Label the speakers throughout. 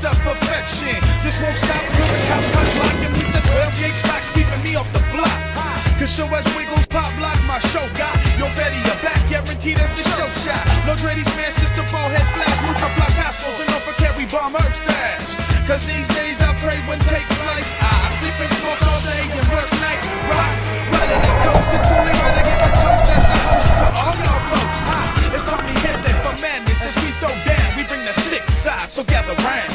Speaker 1: gangsta perfection. This won't stop till the cops cut block and meet the 12-gauge stocks keeping me off the block. Cause show as Wiggles pop block my show got yo Fetty your back guaranteed as the show shot. No Dreddy smash, just a ball head flash, multiply passos and don't forget we bomb herb stash. Cause these days I pray when take flights. I sleep and smoke all day and work nights. Rock, running that coast, it's only right to give a toast as the host to all y'all folks. It's time to hit that for madness as we throw down. We bring the sick side, so gather round.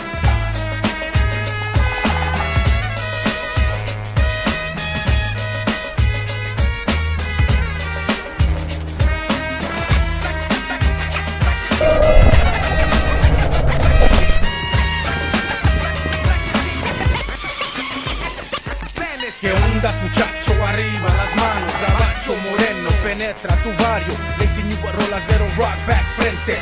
Speaker 2: ¿Qué onda, muchacho? Arriba las manos, gabacho moreno penetra tu barrio. Le enseño a rolas de rock back frente.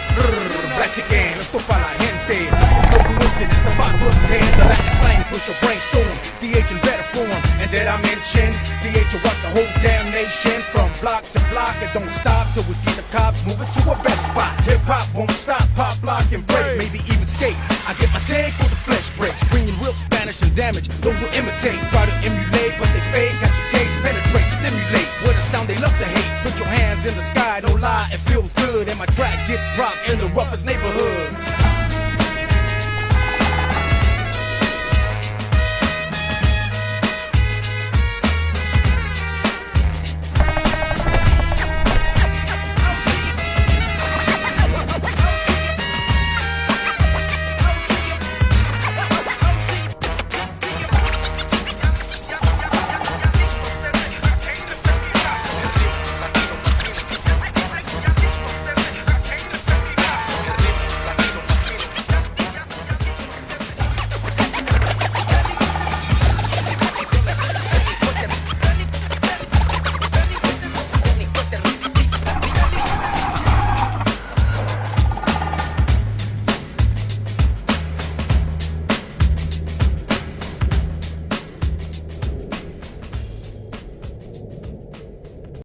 Speaker 2: Blacks again, esto pa' la gente. It's no coincidence, the 5'10", the Latin slang push your brainstorm. DH in better form, and did I mention DH will rock the whole damn nation from block to block. It don't stop till we see the cops moving to a better spot. Hip hop won't stop, pop, lock, and break, maybe even skate. I get my take on the flesh breaks, bringing real Spanish and damage. Those who imitate try to emulate, but they fake. Got your case, penetrate, stimulate. With a sound they love to hate. Put your hands in the sky, don't lie, it feels good, and my track gets props in the roughest neighborhoods.